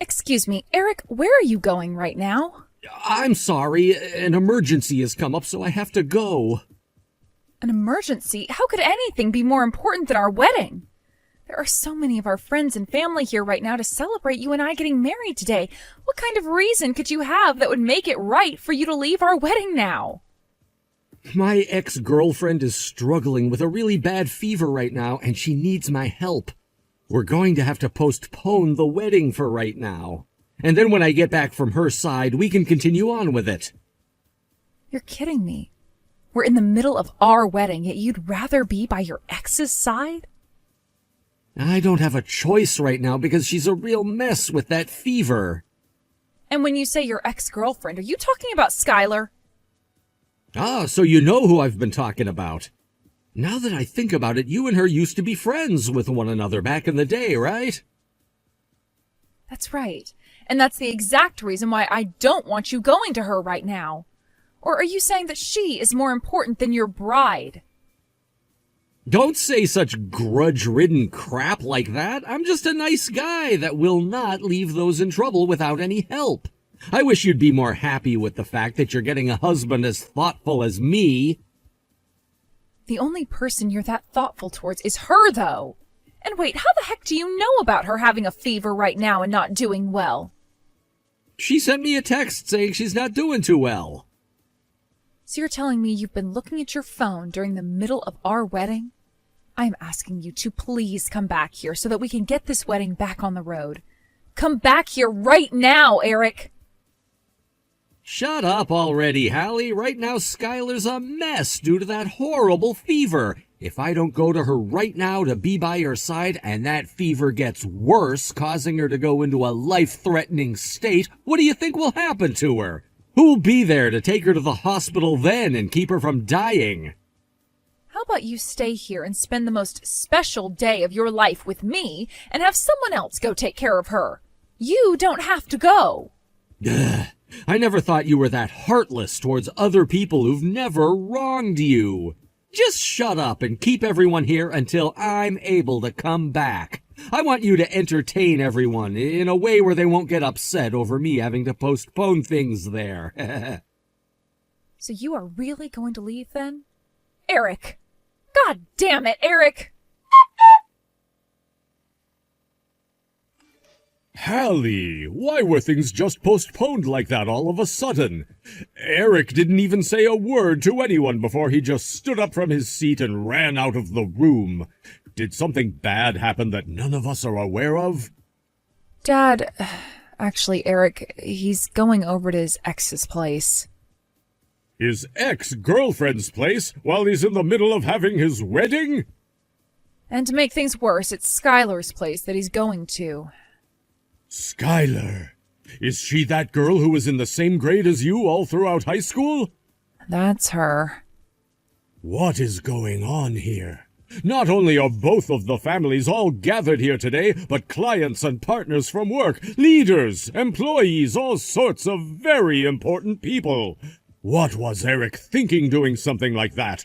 Excuse me, Eric, where are you going right now? I'm sorry, an emergency has come up, so I have to go. An emergency? How could anything be more important than our wedding? There are so many of our friends and family here right now to celebrate you and I getting married today. What kind of reason could you have that would make it right for you to leave our wedding now? My ex-girlfriend is struggling with a really bad fever right now, and she needs my help. We're going to have to postpone the wedding for right now. And then when I get back from her side, we can continue on with it. You're kidding me. We're in the middle of our wedding, yet you'd rather be by your ex's side? I don't have a choice right now because she's a real mess with that fever. And when you say your ex-girlfriend, are you talking about Skylar? Ah, so you know who I've been talking about. Now that I think about it, you and her used to be friends with one another back in the day, right? That's right. And that's the exact reason why I don't want you going to her right now. Or are you saying that she is more important than your bride? Don't say such grudge-ridden crap like that. I'm just a nice guy that will not leave those in trouble without any help. I wish you'd be more happy with the fact that you're getting a husband as thoughtful as me. The only person you're that thoughtful towards is her, though. And wait, how the heck do you know about her having a fever right now and not doing well? She sent me a text saying she's not doing too well. So you're telling me you've been looking at your phone during the middle of our wedding? I'm asking you to please come back here so that we can get this wedding back on the road. Come back here right now, Eric! Shut up already, Hallie. Right now, Skylar's a mess due to that horrible fever. If I don't go to her right now to be by her side and that fever gets worse, causing her to go into a life-threatening state, what do you think will happen to her? Who'll be there to take her to the hospital then and keep her from dying? How about you stay here and spend the most special day of your life with me and have someone else go take care of her? You don't have to go. Ugh. I never thought you were that heartless towards other people who've never wronged you. Just shut up and keep everyone here until I'm able to come back. I want you to entertain everyone in a way where they won't get upset over me having to postpone things there. So you are really going to leave then? Eric! God damn it, Eric! Hallie, why were things just postponed like that all of a sudden? Eric didn't even say a word to anyone before he just stood up from his seat and ran out of the room. Did something bad happen that none of us are aware of? Dad, actually, Eric, he's going over to his ex's place. His ex-girlfriend's place while he's in the middle of having his wedding? And to make things worse, it's Skylar's place that he's going to. Skylar. Is she that girl who was in the same grade as you all throughout high school? That's her. What is going on here? Not only are both of the families all gathered here today, but clients and partners from work, leaders, employees, all sorts of very important people. What was Eric thinking doing something like that?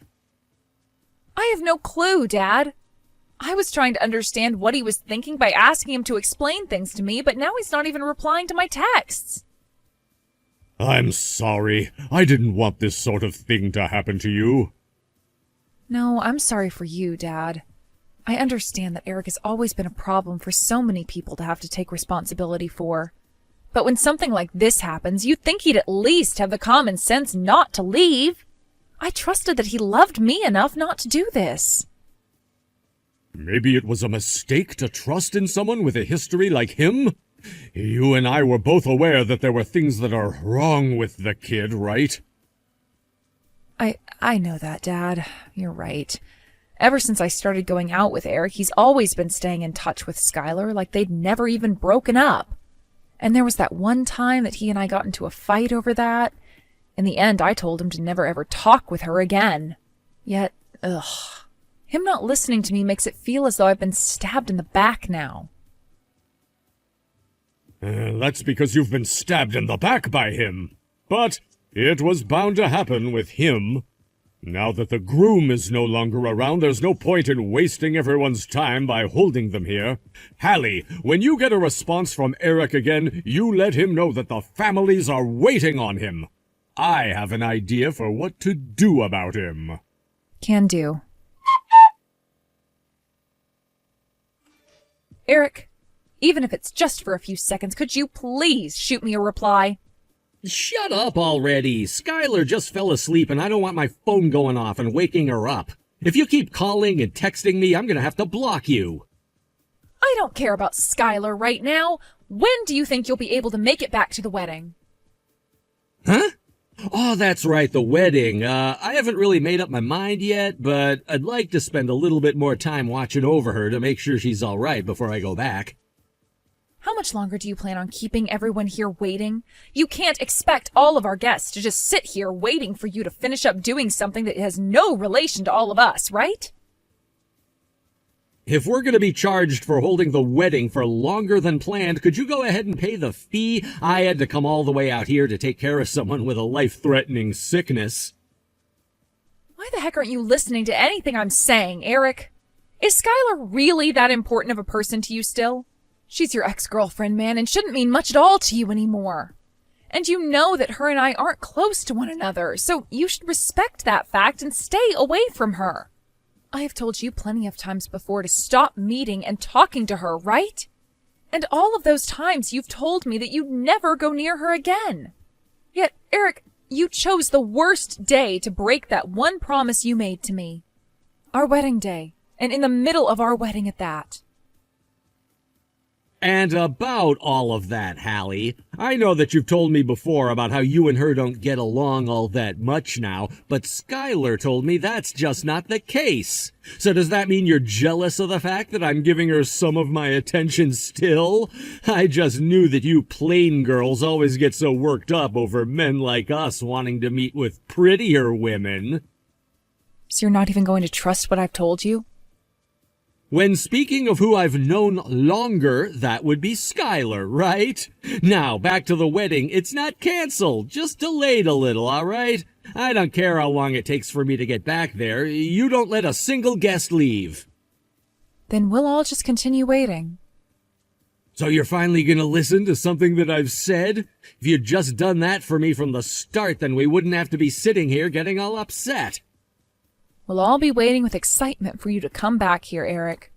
I have no clue, Dad. I was trying to understand what he was thinking by asking him to explain things to me, but now he's not even replying to my texts. I'm sorry. I didn't want this sort of thing to happen to you. No, I'm sorry for you, Dad. I understand that Eric has always been a problem for so many people to have to take responsibility for. But when something like this happens, you'd think he'd at least have the common sense not to leave. I trusted that he loved me enough not to do this. Maybe it was a mistake to trust in someone with a history like him? You and I were both aware that there were things that are wrong with the kid, right? I know that, Dad. You're right. Ever since I started going out with Eric, he's always been staying in touch with Skylar like they'd never even broken up. And there was that one time that he and I got into a fight over that. In the end, I told him to never ever talk with her again. Yet, him not listening to me makes it feel as though I've been stabbed in the back now. That's because you've been stabbed in the back by him. But it was bound to happen with him. Now that the groom is no longer around, there's no point in wasting everyone's time by holding them here. Hallie, when you get a response from Eric again, you let him know that the families are waiting on him. I have an idea for what to do about him. Can do. Eric, even if it's just for a few seconds, could you please shoot me a reply? Shut up already. Skylar just fell asleep and I don't want my phone going off and waking her up. If you keep calling and texting me, I'm gonna have to block you. I don't care about Skylar right now. When do you think you'll be able to make it back to the wedding? Huh? Oh, that's right, the wedding. I haven't really made up my mind yet, but I'd like to spend a little bit more time watching over her to make sure she's all right before I go back. How much longer do you plan on keeping everyone here waiting? You can't expect all of our guests to just sit here waiting for you to finish up doing something that has no relation to all of us, right? If we're going to be charged for holding the wedding for longer than planned, could you go ahead and pay the fee? I had to come all the way out here to take care of someone with a life-threatening sickness. Why the heck aren't you listening to anything I'm saying, Eric? Is Skylar really that important of a person to you still? She's your ex-girlfriend, man, and shouldn't mean much at all to you anymore. And you know that her and I aren't close to one another, so you should respect that fact and stay away from her. I have told you plenty of times before to stop meeting and talking to her, right? And all of those times you've told me that you'd never go near her again. Yet, Eric, you chose the worst day to break that one promise you made to me. Our wedding day, and in the middle of our wedding at that. And about all of that, Hallie, I know that you've told me before about how you and her don't get along all that much now, but Skylar told me that's just not the case. So does that mean you're jealous of the fact that I'm giving her some of my attention still? I just knew that you plain girls always get so worked up over men like us wanting to meet with prettier women. So you're not even going to trust what I've told you? When speaking of who I've known longer, that would be Skylar, right? Now, back to the wedding. It's not canceled, just delayed a little, all right? I don't care how long it takes for me to get back there. You don't let a single guest leave. Then we'll all just continue waiting. So you're finally gonna listen to something that I've said? If you'd just done that for me from the start, then we wouldn't have to be sitting here getting all upset. We'll all be waiting with excitement for you to come back here, Eric.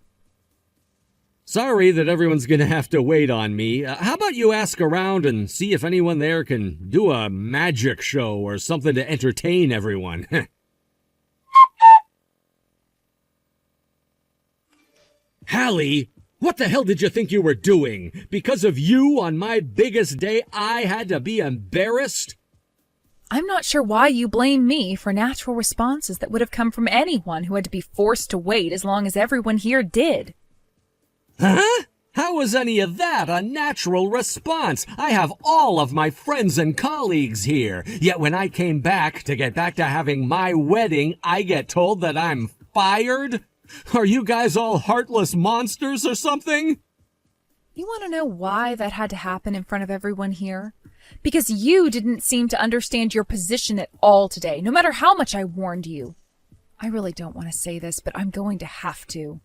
Sorry that everyone's gonna have to wait on me. How about you ask around and see if anyone there can do a magic show or something to entertain everyone? Hallie, what the hell did you think you were doing? Because of you on my biggest day, I had to be embarrassed? I'm not sure why you blame me for natural responses that would have come from anyone who had to be forced to wait as long as everyone here did. Huh? How was any of that a natural response? I have all of my friends and colleagues here. Yet when I came back to get back to having my wedding, I get told that I'm fired? Are you guys all heartless monsters or something? You want to know why that had to happen in front of everyone here? Because you didn't seem to understand your position at all today, no matter how much I warned you. I really don't want to say this, but I'm going to have to.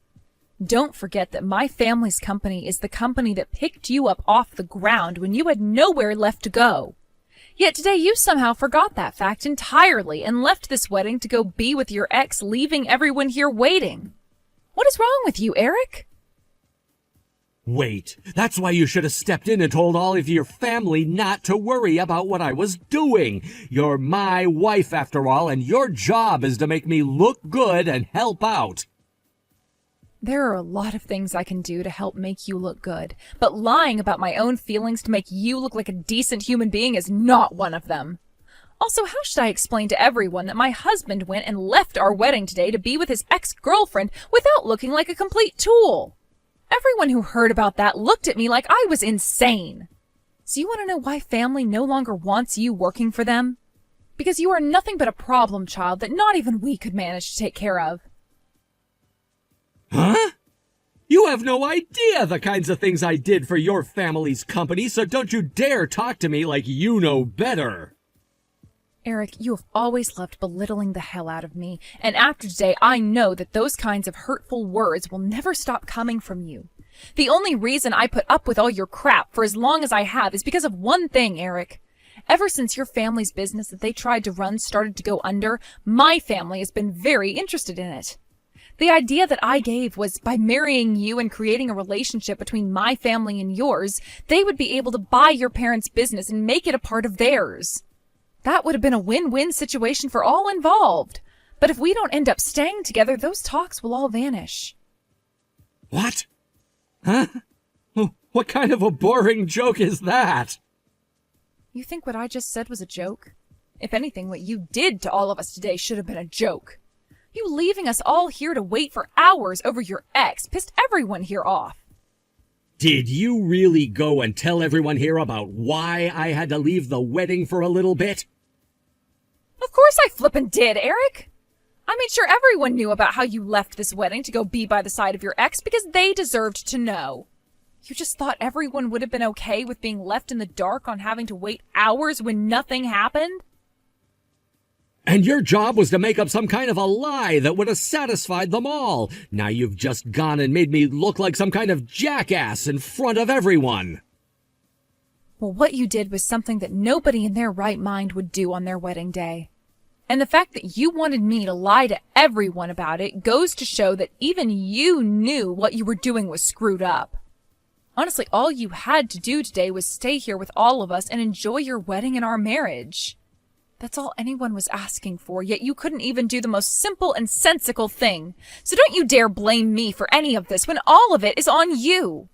Don't forget that my family's company is the company that picked you up off the ground when you had nowhere left to go. Yet today you somehow forgot that fact entirely and left this wedding to go be with your ex, leaving everyone here waiting. What is wrong with you, Eric? Wait, that's why you should have stepped in and told all of your family not to worry about what I was doing. You're my wife after all, and your job is to make me look good and help out. There are a lot of things I can do to help make you look good, but lying about my own feelings to make you look like a decent human being is not one of them. Also, how should I explain to everyone that my husband went and left our wedding today to be with his ex-girlfriend without looking like a complete tool? Everyone who heard about that looked at me like I was insane. So you want to know why family no longer wants you working for them? Because you are nothing but a problem child that not even we could manage to take care of. Huh? You have no idea the kinds of things I did for your family's company, so don't you dare talk to me like you know better. Eric, you have always loved belittling the hell out of me, and after today I know that those kinds of hurtful words will never stop coming from you. The only reason I put up with all your crap for as long as I have is because of one thing, Eric. Ever since your family's business that they tried to run started to go under, my family has been very interested in it. The idea that I gave was by marrying you and creating a relationship between my family and yours, they would be able to buy your parents' business and make it a part of theirs. That would have been a win-win situation for all involved. But if we don't end up staying together, those talks will all vanish. What? Huh? What kind of a boring joke is that? You think what I just said was a joke? If anything, what you did to all of us today should have been a joke. You leaving us all here to wait for hours over your ex pissed everyone here off. Did you really go and tell everyone here about why I had to leave the wedding for a little bit? Of course I flippin' did, Eric. I made sure everyone knew about how you left this wedding to go be by the side of your ex because they deserved to know. You just thought everyone would have been okay with being left in the dark on having to wait hours when nothing happened? And your job was to make up some kind of a lie that would have satisfied them all. Now you've just gone and made me look like some kind of jackass in front of everyone. Well, what you did was something that nobody in their right mind would do on their wedding day. And the fact that you wanted me to lie to everyone about it goes to show that even you knew what you were doing was screwed up. Honestly, all you had to do today was stay here with all of us and enjoy your wedding and our marriage. That's all anyone was asking for, yet you couldn't even do the most simple and sensical thing. So don't you dare blame me for any of this when all of it is on you.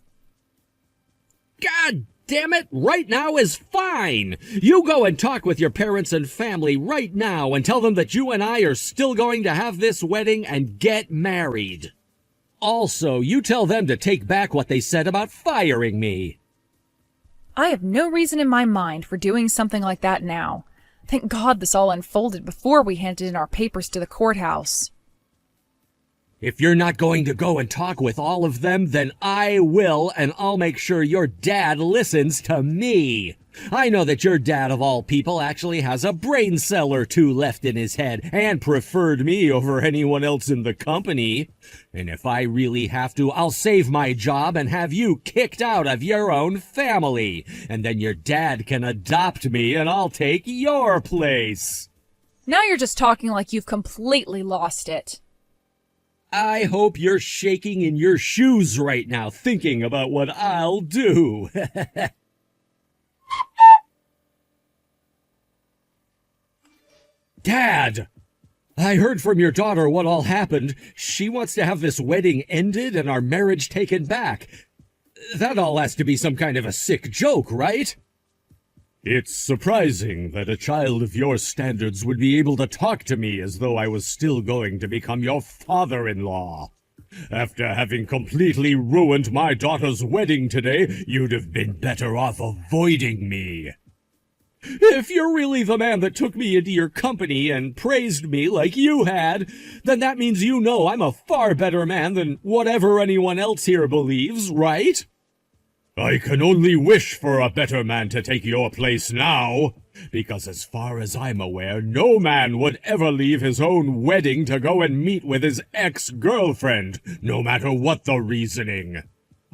God damn it, right now is fine. You go and talk with your parents and family right now and tell them that you and I are still going to have this wedding and get married. Also, you tell them to take back what they said about firing me. I have no reason in my mind for doing something like that now. Thank God this all unfolded before we handed in our papers to the courthouse. If you're not going to go and talk with all of them, then I will, and I'll make sure your dad listens to me. I know that your dad, of all people, actually has a brain cell or two left in his head, and preferred me over anyone else in the company. And if I really have to, I'll save my job and have you kicked out of your own family. And then your dad can adopt me, and I'll take your place. Now you're just talking like you've completely lost it. I hope you're shaking in your shoes right now, thinking about what I'll do. Dad! I heard from your daughter what all happened. She wants to have this wedding ended and our marriage taken back. That all has to be some kind of a sick joke, right? It's surprising that a child of your standards would be able to talk to me as though I was still going to become your father-in-law. After having completely ruined my daughter's wedding today, you'd have been better off avoiding me. If you're really the man that took me into your company and praised me like you had, then that means you know I'm a far better man than whatever anyone else here believes, right? I can only wish for a better man to take your place now, because as far as I'm aware, no man would ever leave his own wedding to go and meet with his ex-girlfriend, no matter what the reasoning.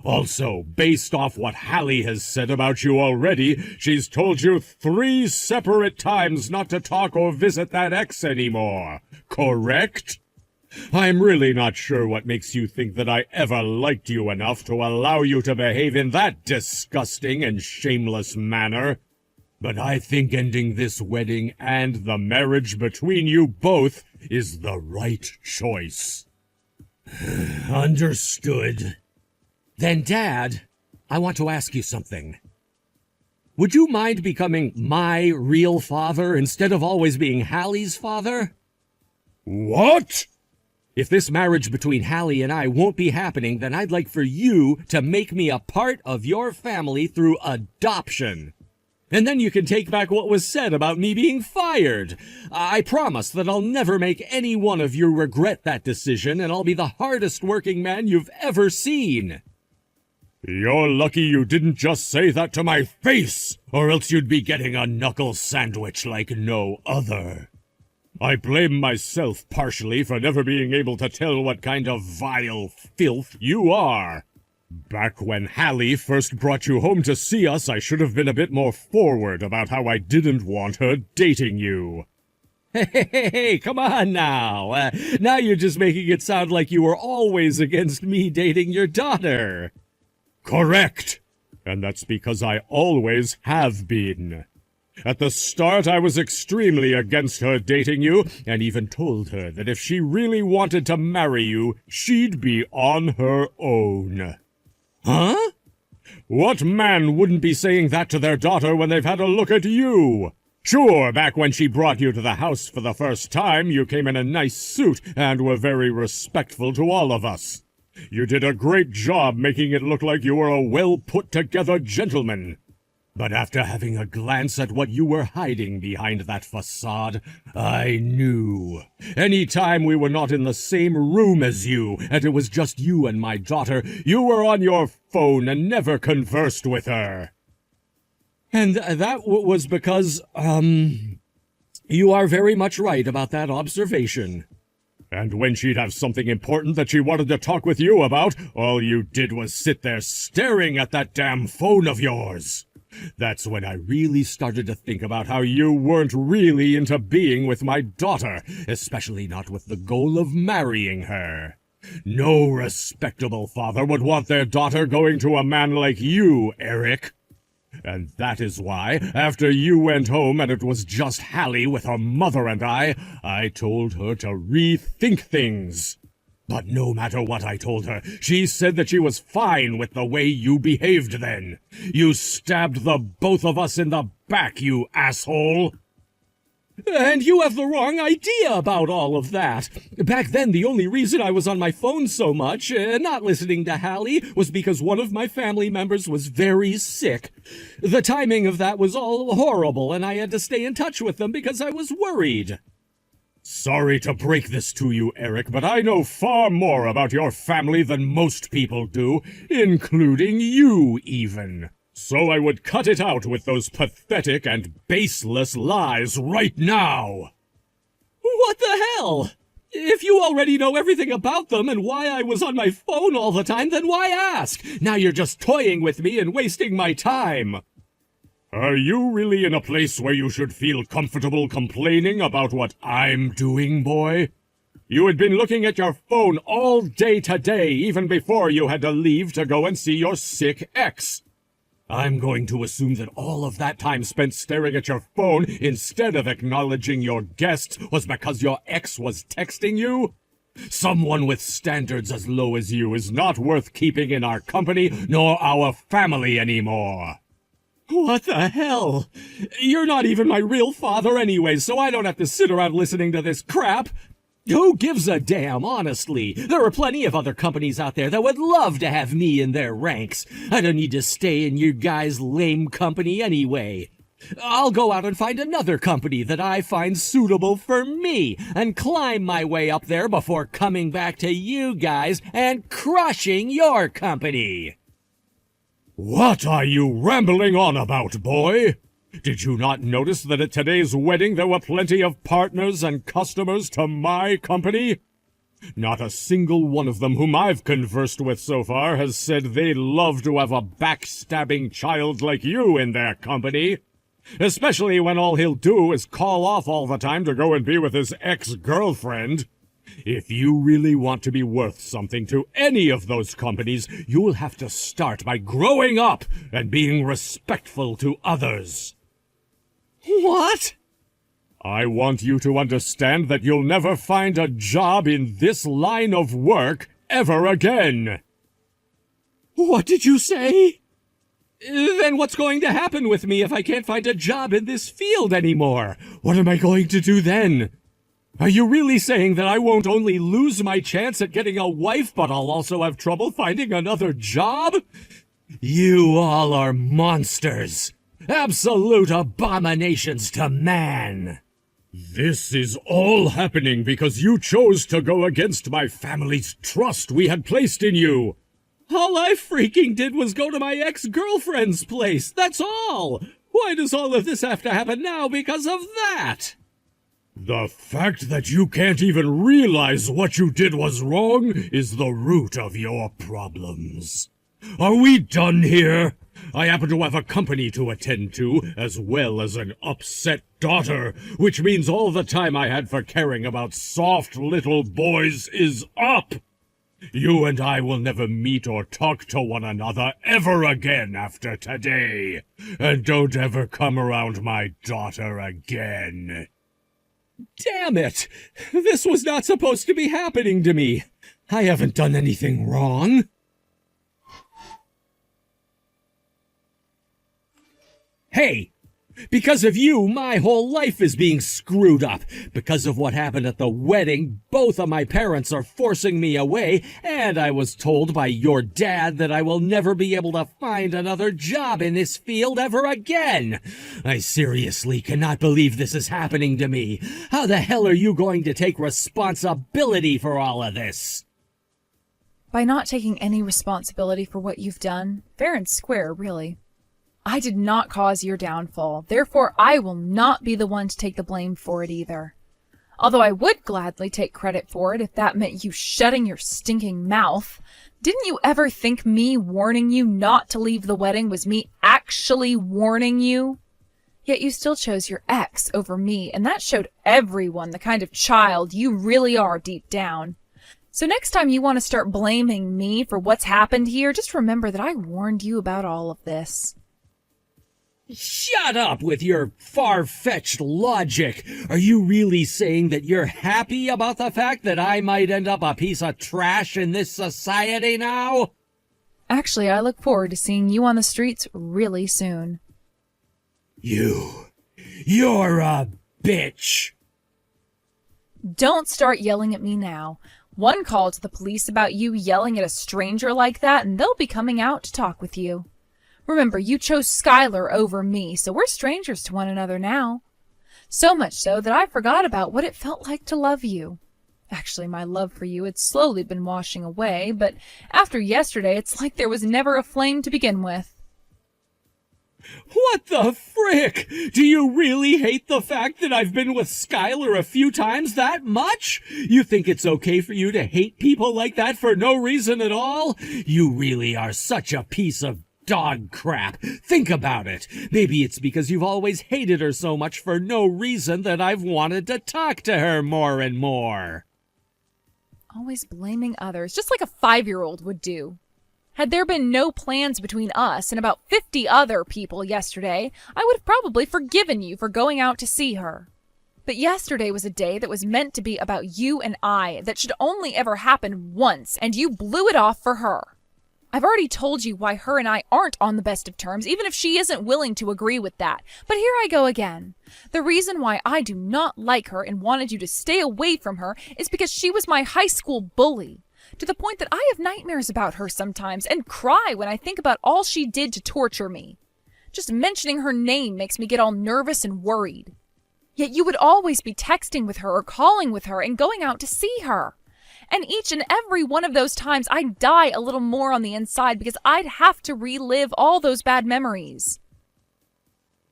Also, based off what Hallie has said about you already, she's told you 3 separate times not to talk or visit that ex anymore, correct? I'm really not sure what makes you think that I ever liked you enough to allow you to behave in that disgusting and shameless manner. But I think ending this wedding and the marriage between you both is the right choice. Understood. Then, Dad, I want to ask you something. Would you mind becoming my real father instead of always being Hallie's father? What? If this marriage between Hallie and I won't be happening, then I'd like for you to make me a part of your family through adoption. And then you can take back what was said about me being fired. I promise that I'll never make any one of you regret that decision, and I'll be the hardest working man you've ever seen. You're lucky you didn't just say that to my face, or else you'd be getting a knuckle sandwich like no other. I blame myself partially for never being able to tell what kind of vile filth you are. Back when Hallie first brought you home to see us, I should have been a bit more forward about how I didn't want her dating you. Hey, come on now. Now you're just making it sound like you were always against me dating your daughter. Correct. And that's because I always have been. At the start, I was extremely against her dating you, and even told her that if she really wanted to marry you, she'd be on her own. Huh? What man wouldn't be saying that to their daughter when they've had a look at you? Sure, back when she brought you to the house for the first time, you came in a nice suit and were very respectful to all of us. You did a great job making it look like you were a well-put-together gentleman. But after having a glance at what you were hiding behind that facade, I knew. Any time we were not in the same room as you, and it was just you and my daughter, you were on your phone and never conversed with her. And that was because, you are very much right about that observation. And when she'd have something important that she wanted to talk with you about, all you did was sit there staring at that damn phone of yours. That's when I really started to think about how you weren't really into being with my daughter, especially not with the goal of marrying her. No respectable father would want their daughter going to a man like you, Eric. And that is why, after you went home and it was just Hallie with her mother and I told her to rethink things. But no matter what I told her, she said that she was fine with the way you behaved then. You stabbed the both of us in the back, you asshole! And you have the wrong idea about all of that. Back then, the only reason I was on my phone so much, not listening to Hallie, was because one of my family members was very sick. The timing of that was all horrible, and I had to stay in touch with them because I was worried. Sorry to break this to you, Eric, but I know far more about your family than most people do, including you, even. So I would cut it out with those pathetic and baseless lies right now. What the hell? If you already know everything about them and why I was on my phone all the time, then why ask? Now you're just toying with me and wasting my time. Are you really in a place where you should feel comfortable complaining about what I'm doing, boy? You had been looking at your phone all day today, even before you had to leave to go and see your sick ex. I'm going to assume that all of that time spent staring at your phone instead of acknowledging your guests was because your ex was texting you? Someone with standards as low as you is not worth keeping in our company nor our family anymore. What the hell? You're not even my real father anyway, so I don't have to sit around listening to this crap. Who gives a damn, honestly? There are plenty of other companies out there that would love to have me in their ranks. I don't need to stay in you guys' lame company anyway. I'll go out and find another company that I find suitable for me and climb my way up there before coming back to you guys and crushing your company. What are you rambling on about, boy? Did you not notice that at today's wedding there were plenty of partners and customers to my company? Not a single one of them whom I've conversed with so far has said they'd love to have a backstabbing child like you in their company. Especially when all he'll do is call off all the time to go and be with his ex-girlfriend. If you really want to be worth something to any of those companies, you'll have to start by growing up and being respectful to others. What? I want you to understand that you'll never find a job in this line of work ever again. What did you say? Then what's going to happen with me if I can't find a job in this field anymore? What am I going to do then? Are you really saying that I won't only lose my chance at getting a wife, but I'll also have trouble finding another job? You all are monsters. Absolute abominations to man. This is all happening because you chose to go against my family's trust we had placed in you. All I freaking did was go to my ex-girlfriend's place, that's all! Why does all of this have to happen now because of that? The fact that you can't even realize what you did was wrong is the root of your problems. Are we done here? I happen to have a company to attend to, as well as an upset daughter, which means all the time I had for caring about soft little boys is up. You and I will never meet or talk to one another ever again after today. And don't ever come around my daughter again. Damn it! This was not supposed to be happening to me. I haven't done anything wrong. Hey! Because of you, my whole life is being screwed up. Because of what happened at the wedding, both of my parents are forcing me away, and I was told by your dad that I will never be able to find another job in this field ever again. I seriously cannot believe this is happening to me. How the hell are you going to take responsibility for all of this? By not taking any responsibility for what you've done, fair and square, really. I did not cause your downfall, therefore I will not be the one to take the blame for it either. Although I would gladly take credit for it if that meant you shutting your stinking mouth. Didn't you ever think me warning you not to leave the wedding was me actually warning you? Yet you still chose your ex over me, and that showed everyone the kind of child you really are deep down. So next time you want to start blaming me for what's happened here, just remember that I warned you about all of this. Shut up with your far-fetched logic. Are you really saying that you're happy about the fact that I might end up a piece of trash in this society now? Actually, I look forward to seeing you on the streets really soon. You're a bitch. Don't start yelling at me now. One call to the police about you yelling at a stranger like that, and they'll be coming out to talk with you. Remember, you chose Skylar over me, so we're strangers to one another now. So much so that I forgot about what it felt like to love you. Actually, my love for you had slowly been washing away, but after yesterday, it's like there was never a flame to begin with. What the frick? Do you really hate the fact that I've been with Skylar a few times that much? You think it's okay for you to hate people like that for no reason at all? You really are such a piece of dog crap. Think about it. Maybe it's because you've always hated her so much for no reason that I've wanted to talk to her more and more. Always blaming others, just like a 5-year-old would do. Had there been no plans between us and about 50 other people yesterday, I would have probably forgiven you for going out to see her. But yesterday was a day that was meant to be about you and I, that should only ever happen once, and you blew it off for her. I've already told you why her and I aren't on the best of terms, even if she isn't willing to agree with that. But here I go again. The reason why I do not like her and wanted you to stay away from her is because she was my high school bully. To the point that I have nightmares about her sometimes and cry when I think about all she did to torture me. Just mentioning her name makes me get all nervous and worried. Yet you would always be texting with her or calling with her and going out to see her. And each and every one of those times I'd die a little more on the inside because I'd have to relive all those bad memories.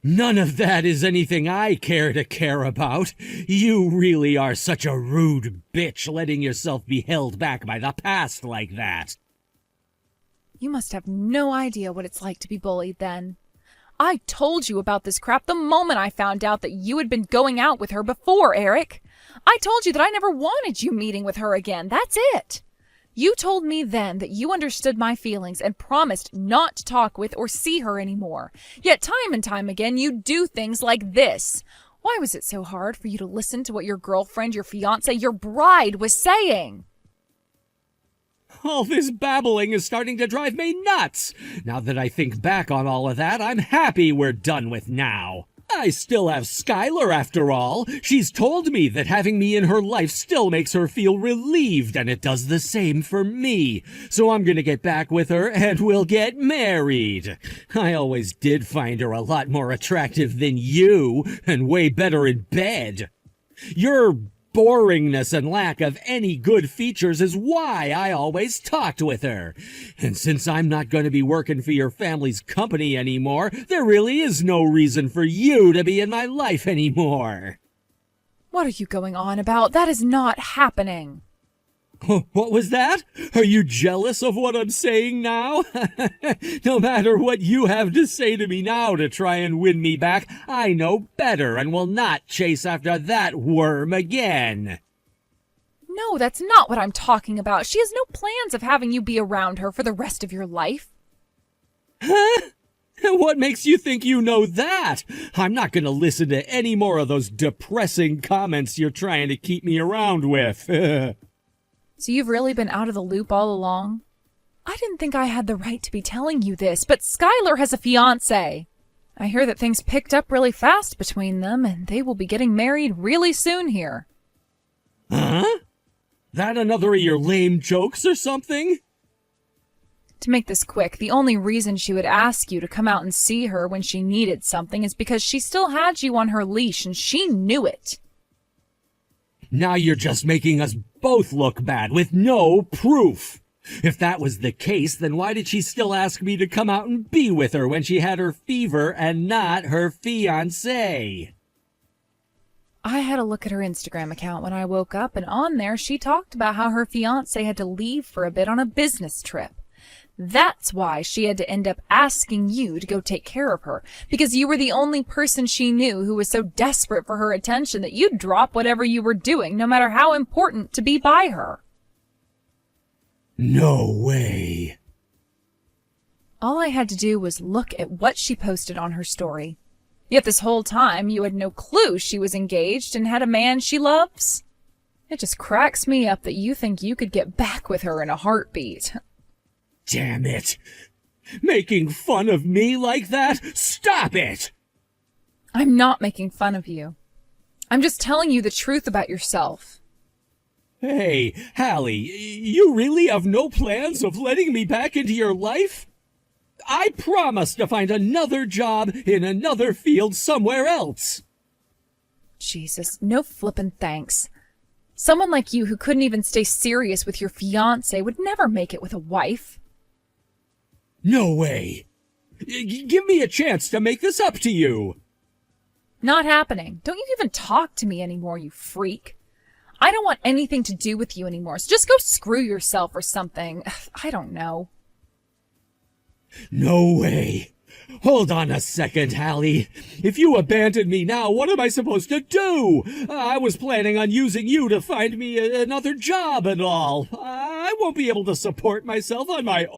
None of that is anything I care about. You really are such a rude bitch letting yourself be held back by the past like that. You must have no idea what it's like to be bullied then. I told you about this crap the moment I found out that you had been going out with her before, Eric. I told you that I never wanted you meeting with her again. That's it. You told me then that you understood my feelings and promised not to talk with or see her anymore. Yet time and time again you do things like this. Why was it so hard for you to listen to what your girlfriend, your fiancé, your bride was saying? All this babbling is starting to drive me nuts. Now that I think back on all of that, I'm happy we're done with now. I still have Skylar after all. She's told me that having me in her life still makes her feel relieved, and it does the same for me. So I'm gonna get back with her and we'll get married. I always did find her a lot more attractive than you, and way better in bed. Your boringness and lack of any good features is why I always talked with her. And since I'm not going to be working for your family's company anymore, there really is no reason for you to be in my life anymore. What are you going on about? That is not happening. What was that? Are you jealous of what I'm saying now? No matter what you have to say to me now to try and win me back, I know better and will not chase after that worm again. No, that's not what I'm talking about. She has no plans of having you be around her for the rest of your life. Huh? What makes you think you know that? I'm not going to listen to any more of those depressing comments you're trying to keep me around with. So you've really been out of the loop all along? I didn't think I had the right to be telling you this, but Skylar has a fiancé. I hear that things picked up really fast between them, and they will be getting married really soon here. Huh? That another of your lame jokes or something? To make this quick, the only reason she would ask you to come out and see her when she needed something is because she still had you on her leash, and she knew it. Now you're just making us both look bad with no proof. If that was the case, then why did she still ask me to come out and be with her when she had her fever and not her fiancé? I had a look at her Instagram account when I woke up, and on there she talked about how her fiancé had to leave for a bit on a business trip. That's why she had to end up asking you to go take care of her, because you were the only person she knew who was so desperate for her attention that you'd drop whatever you were doing, no matter how important, to be by her. No way. All I had to do was look at what she posted on her story. Yet this whole time you had no clue she was engaged and had a man she loves. It just cracks me up that you think you could get back with her in a heartbeat. Damn it! Making fun of me like that? Stop it! I'm not making fun of you. I'm just telling you the truth about yourself. Hey, Hallie, you really have no plans of letting me back into your life? I promise to find another job in another field somewhere else. Jesus, no flippin' thanks. Someone like you who couldn't even stay serious with your fiancé would never make it with a wife. No way. Give me a chance to make this up to you. Not happening. Don't you even talk to me anymore, you freak. I don't want anything to do with you anymore, so just go screw yourself or something. I don't know. No way. Hold on a second, Hallie. If you abandon me now, what am I supposed to do? I was planning on using you to find me another job and all. I won't be able to support myself on my